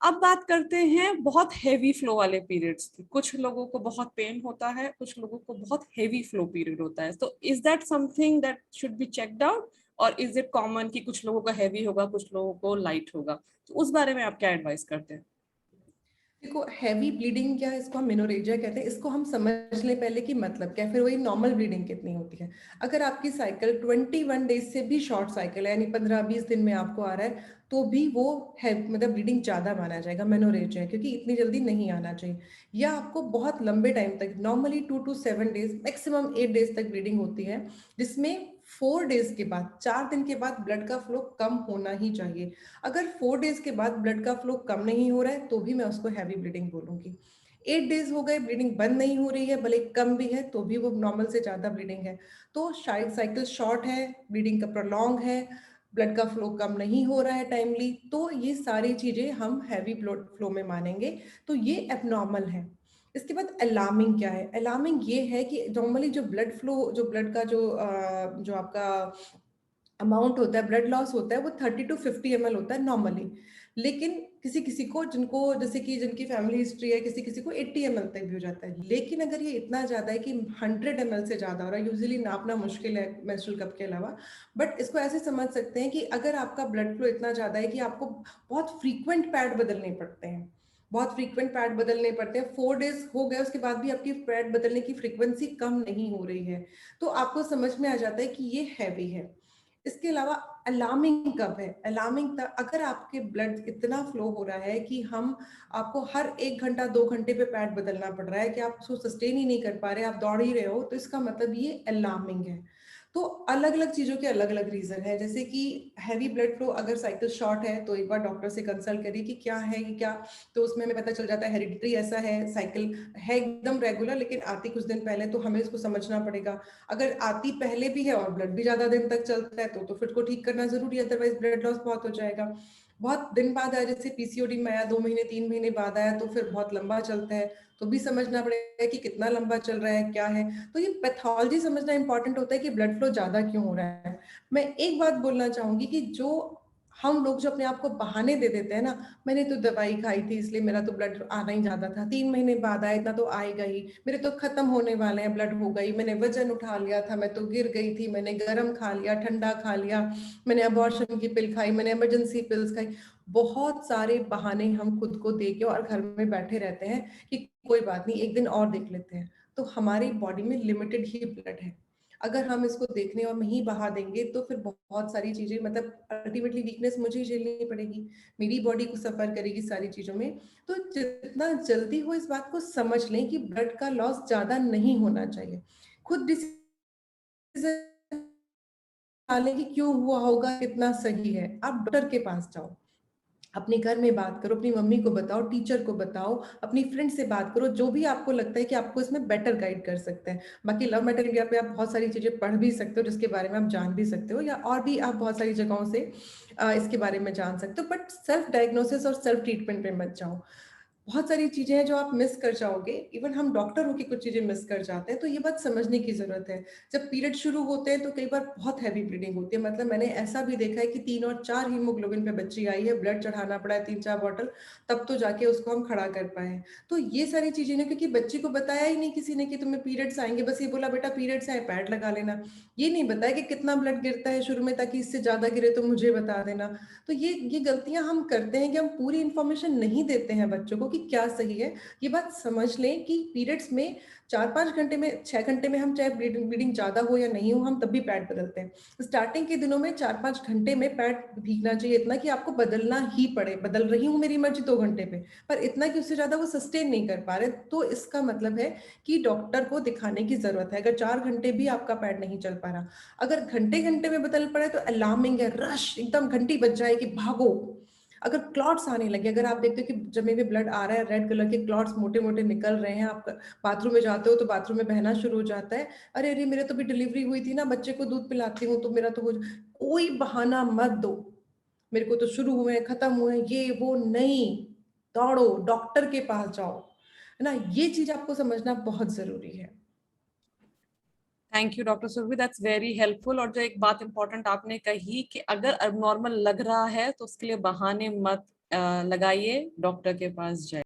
अब बात करते हैं बहुत हेवी फ्लो वाले पीरियड्स की। कुछ लोगों को बहुत पेन होता है, कुछ लोगों को बहुत हेवी फ्लो पीरियड होता है। तो is that something that should be checked out, और इज इट कॉमन कि कुछ लोगों का हैवी होगा, कुछ लोगों को लाइट होगा? तो उस बारे में आप क्या एडवाइस करते हैं? देखो, हैवी ब्लीडिंग या इसको हम मेनोरेजिया कहते हैं, इसको हम समझ लें पहले कि मतलब क्या है, फिर वही नॉर्मल ब्लीडिंग कितनी होती है। अगर आपकी साइकिल 21 डेज से भी शॉर्ट साइकिल है, यानी 15-20 दिन में आपको आ रहा है, तो भी वो है मतलब ब्लीडिंग ज़्यादा माना जाएगा, मेनोरेजिया, क्योंकि इतनी जल्दी नहीं आना चाहिए। या आपको बहुत लंबे टाइम तक, normally 2 to 7 days, maximum 8 days तक ब्लीडिंग होती है, जिसमें 4 डेज के बाद, 4 दिन के बाद ब्लड का फ्लो कम होना ही चाहिए। अगर 4 डेज के बाद ब्लड का फ्लो कम नहीं हो रहा है, तो भी मैं उसको हैवी ब्लीडिंग बोलूंगी। 8 डेज हो गए, ब्लीडिंग बंद नहीं हो रही है, भले कम भी है, तो भी वो नॉर्मल से ज़्यादा ब्लीडिंग है। तो शायद साइकिल शॉर्ट है, ब्लीडिंग का प्रोलॉन्ग है, ब्लड का फ्लो कम नहीं हो रहा है टाइमली, तो ये सारी चीज़ें हम हैवी ब्लड फ्लो में मानेंगे। तो ये एबनॉर्मल है। इसके बाद अलार्मिंग क्या है? अलार्मिंग ये है कि नॉर्मली जो ब्लड फ्लो, जो ब्लड का जो आपका अमाउंट होता है, ब्लड लॉस होता है, वो 30 to 50 ml होता है नॉर्मली। लेकिन किसी किसी को, जिनको जैसे कि जिनकी फैमिली हिस्ट्री है, किसी किसी को 80 ml तक भी हो जाता है। लेकिन अगर ये इतना ज़्यादा है कि 100 ml से ज़्यादा हो रहा है, यूजुअली नापना मुश्किल है मेंस्ट्रुअल कप के अलावा, बट इसको ऐसे समझ सकते हैं कि अगर आपका ब्लड फ्लो इतना ज़्यादा है कि आपको बहुत फ्रीक्वेंट पैड बदलने पड़ते हैं, बहुत फ्रीक्वेंट पैड बदलने पड़ते हैं, 4 डेज हो गए उसके बाद भी आपकी पैड बदलने की फ्रीक्वेंसी कम नहीं हो रही है, तो आपको समझ में आ जाता है कि ये हैवी है। इसके अलावा अलार्मिंग कब है? अलार्मिंग अगर आपके ब्लड इतना फ्लो हो रहा है कि हम आपको हर 1 घंटा 2 घंटे पे पैड बदलना पड़ रहा है, कि आप उसको सस्टेन ही नहीं कर पा रहे, आप दौड़ ही रहे हो, तो इसका मतलब ये अलार्मिंग है। तो अलग अलग चीज़ों के अलग अलग रीज़न है। जैसे कि हैवी ब्लड फ्लो, अगर साइकिल शॉर्ट है, तो एक बार डॉक्टर से कंसल्ट करिए कि क्या है कि क्या, तो उसमें हमें पता चल जाता है हेरिडिटरी ऐसा है, साइकिल है एकदम रेगुलर लेकिन आती कुछ दिन पहले, तो हमें इसको समझना पड़ेगा। अगर आती पहले भी है और ब्लड भी ज़्यादा दिन तक चलता है, तो फिर को ठीक करना ज़रूरी है, अदरवाइज ब्लड लॉस बहुत हो जाएगा। बहुत दिन बाद आया, जैसे पीसीओडी में आया, 2 महीने 3 महीने बाद आया, तो फिर बहुत लंबा चलता है, तो भी समझना पड़ेगा कि कितना लंबा चल रहा है, क्या है। तो ये पैथोलॉजी समझना इंपॉर्टेंट होता है कि ब्लड फ्लो ज़्यादा क्यों हो रहा है। मैं एक बात बोलना चाहूँगी कि जो हम लोग जो अपने आप को बहाने दे देते हैं ना, मैंने तो दवाई खाई थी इसलिए मेरा तो ब्लड आना ही ज़्यादा था, 3 महीने बाद आया, इतना तो आएगा ही, मेरे तो खत्म होने वाले हैं, ब्लड हो गई, मैंने वजन उठा लिया था, मैं तो गिर गई थी, मैंने गर्म खा लिया, ठंडा खा लिया, मैंने अबॉर्शन की पिल खाई, मैंने इमरजेंसी पिल्स खाई। बहुत सारे बहाने हम खुद को दे के और घर में बैठे रहते हैं कि कोई बात नहीं, एक दिन और देख लेते हैं। तो हमारी बॉडी में लिमिटेड ही ब्लड है। अगर हम इसको देखने और नहीं बहा देंगे, तो फिर बहुत सारी चीजें, मतलब अल्टीमेटली वीकनेस मुझे ही झेलनी पड़ेगी, मेरी बॉडी को सफर करेगी सारी चीजों में। तो जितना जल्दी हो इस बात को समझ लें कि ब्लड का लॉस ज्यादा नहीं होना चाहिए। खुद डिसीजन लें कि क्यों हुआ होगा, कितना सही है, आप डॉक्टर के पास जाओ, अपने घर में बात करो, अपनी मम्मी को बताओ, टीचर को बताओ, अपनी फ्रेंड से बात करो, जो भी आपको लगता है कि आपको इसमें बेटर गाइड कर सकते हैं। बाकी लव मैटर इंडिया पे आप बहुत सारी चीज़ें पढ़ भी सकते हो, जिसके बारे में आप जान भी सकते हो, या और भी आप बहुत सारी जगहों से इसके बारे में जान सकते हो, बट सेल्फ डायग्नोसिस और सेल्फ ट्रीटमेंट पे मत जाओ। बहुत सारी चीज़ें हैं जो आप मिस कर जाओगे, इवन हम डॉक्टर होके कुछ चीज़ें मिस कर जाते हैं, तो ये बात समझने की ज़रूरत है। जब पीरियड शुरू होते हैं तो कई बार बहुत हैवी ब्लीडिंग होती है, मतलब मैंने ऐसा भी देखा है कि 3 और 4 हीमोग्लोबिन पे बच्ची आई है, ब्लड चढ़ाना पड़ा है 3-4 बॉटल, तब तो जाके उसको हम खड़ा कर पाए हैं। तो ये सारी चीज़ें ना, क्योंकि बच्ची को बताया ही नहीं किसी ने कि तुम्हें पीरियड्स आएँगे, बस ये बोला बेटा पीरियड्स आए, पैड लगा लेना। ये नहीं बताया कि कितना ब्लड गिरता है शुरू में, ताकि इससे ज़्यादा गिरे तो मुझे बता देना। तो ये गलतियाँ हम करते हैं कि हम पूरी इन्फॉर्मेशन नहीं देते हैं बच्चों को कि क्या सही है। ये बात समझ लें कि पीरियड्स में 4-5 घंटे में, 6 घंटे में, हम चाहे ब्लीडिंग ब्लीडिंग ज़्यादा हो या नहीं हो, हम तब भी पैड बदलते हैं। स्टार्टिंग के दिनों में 4-5 घंटे में पैड भीगना चाहिए, इतना कि आपको बदलना ही पड़े। बदल रही हूँ, मेरी मर्ज़ी 2 घंटे पे, पर इतना कि उससे ज़्यादा वो सस्टेन नहीं कर पा रहे, तो इसका मतलब है कि डॉक्टर को दिखाने की ज़रूरत है। अगर 4 घंटे भी आपका पैड नहीं चल पा रहा, अगर घंटे-घंटे में बदल पड़े, तो अलार्मिंग है, रश एकदम घंटी बज जाए कि भागो। अगर क्लॉट्स आने लगे, अगर आप देखते हो कि जमे हुए ब्लड आ रहा है, रेड कलर के क्लॉट्स मोटे-मोटे निकल रहे हैं, आप बाथरूम में जाते हो तो बाथरूम में बहना शुरू हो जाता है, अरे! अरे! मेरे तो भी डिलीवरी हुई थी ना, बच्चे को दूध पिलाती हूँ तो मेरा तो हो कोई बहाना मत दो, मेरे को तो शुरू हुए हैं, खत्म हुए हैं, ये वो नहीं, दौड़ो, डॉक्टर के पास जाओ, है ना? ये चीज़ आपको समझना बहुत ज़रूरी है। Thank you doctor Surabhi, that's very helpful. और जो एक बात इंपॉर्टेंट आपने कही कि अगर अब नॉर्मल लग रहा है तो उसके लिए बहाने मत लगाइए, डॉक्टर के पास जाइए।